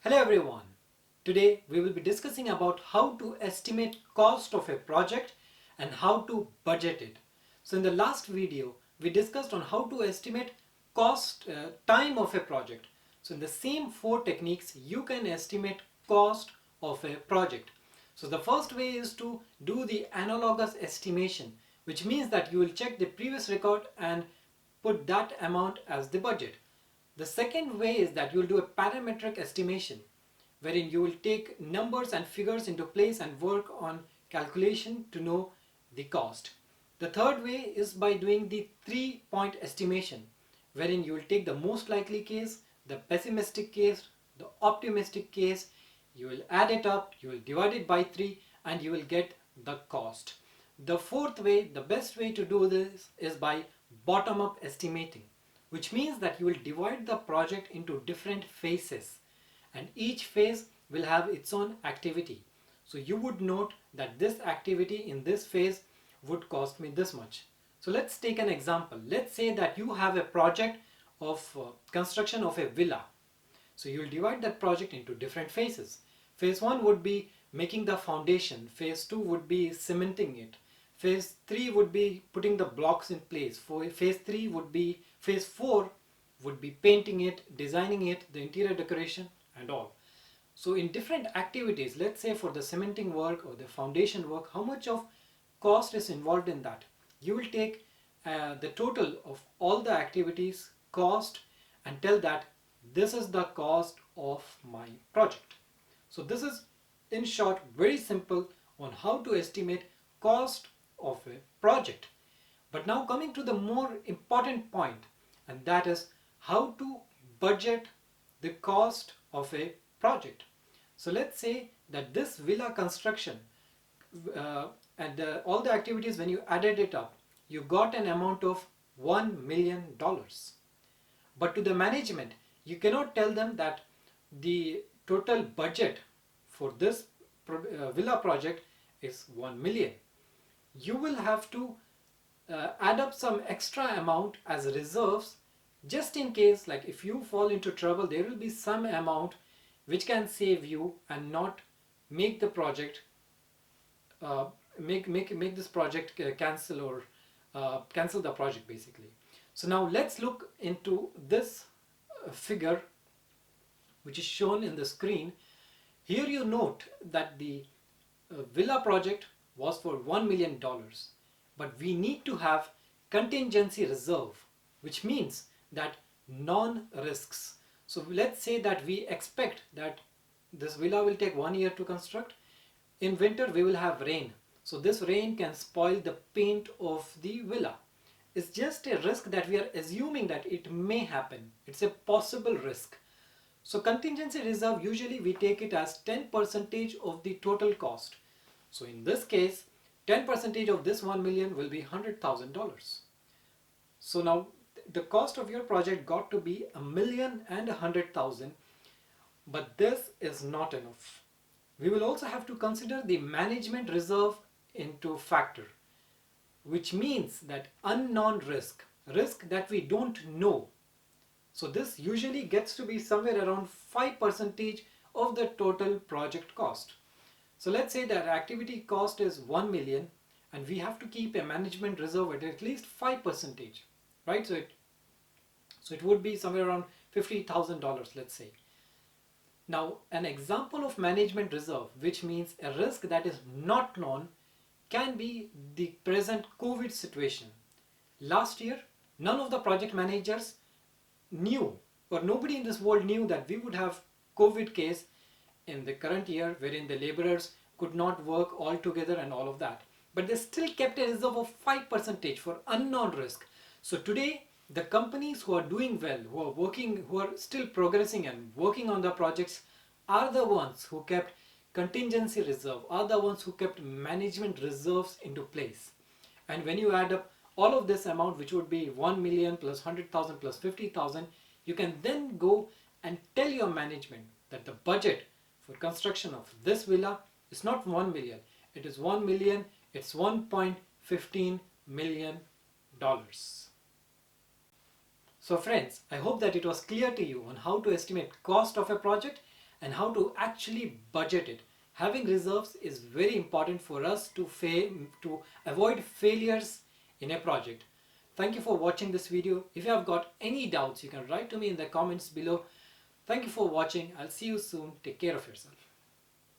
Hello everyone. Today we will be discussing about how to estimate cost of a project and how to budget it. So in the last video we discussed on how to estimate time of a project. So in the same four techniques you can estimate cost of a project. So the first way is to do the analogous estimation, which means that you will check the previous record and put that amount as the budget. The second way is that you will do a parametric estimation, wherein you will take numbers and figures into place and work on calculation to know the cost. The third way is by doing the 3-point estimation, wherein you will take the most likely case, the pessimistic case, the optimistic case, you will add it up, you will divide it by 3 and you will get the cost. The fourth way, the best way to do this is by bottom-up estimating, which means that you will divide the project into different phases and each phase will have its own activity. So you would note that this activity in this phase would cost me this much. So let's take an example. Let's say that you have a project of construction of a villa. So you will divide that project into different phases. Phase 1 would be making the foundation. Phase 2 would be cementing it. Phase 3 would be putting the blocks in place. Phase 4 would be painting it, designing it, the interior decoration and all. So in different activities, let's say for the cementing work or the foundation work, how much of cost is involved in that? You will take the total of all the activities cost and tell that this is the cost of my project. So this is in short very simple on how to estimate cost of a project. But now coming to the more important point, and that is how to budget the cost of a project. So let's say that this villa construction and all the activities, when you added it up, you got an amount of $1 million. But to the management, you cannot tell them that the total budget for this villa project is 1 million. You will have to add up some extra amount as reserves, just in case, like if you fall into trouble, there will be some amount which can save you and not make the project make this project cancel or cancel the project basically. So now let's look into this figure which is shown in the screen. Here you note that the villa project was for $1 million, but we need to have contingency reserve, which means that non-risks. So let's say that we expect that this villa will take 1 year to construct. In winter we will have rain, so this rain can spoil the paint of the villa. It's just a risk that we are assuming that it may happen. It's a possible risk. So contingency reserve, usually we take it as 10% of the total cost. So in this case, 10% of this 1 million will be $100,000. So now the cost of your project got to be $1 million and $100,000, but this is not enough. We will also have to consider the management reserve into factor, which means that unknown risk that we don't know. So this usually gets to be somewhere around 5% of the total project cost. So let's say that activity cost is 1 million and we have to keep a management reserve at least 5%, right? So it would be somewhere around $50,000, let's say. Now an example of management reserve, which means a risk that is not known, can be the present COVID situation. Last year, none of the project managers knew, or nobody in this world knew, that we would have COVID case in the current year, wherein the laborers could not work all together and all of that. But they still kept a reserve of 5% for unknown risk. So today, the companies who are doing well, who are working, who are still progressing and working on the projects, are the ones who kept contingency reserve, are the ones who kept management reserves into place. And when you add up all of this amount, which would be 1 million plus 100,000 plus 50,000, you can then go and tell your management that the budget for construction of this villa is not 1 million, it is 1 million, it's $1.15 million. So friends, I hope that it was clear to you on how to estimate cost of a project and how to actually budget it. Having reserves is very important for us to avoid failures in a project. Thank you for watching this video. If you have got any doubts, you can write to me in the comments below. Thank you for watching. I'll see you soon. Take care of yourself.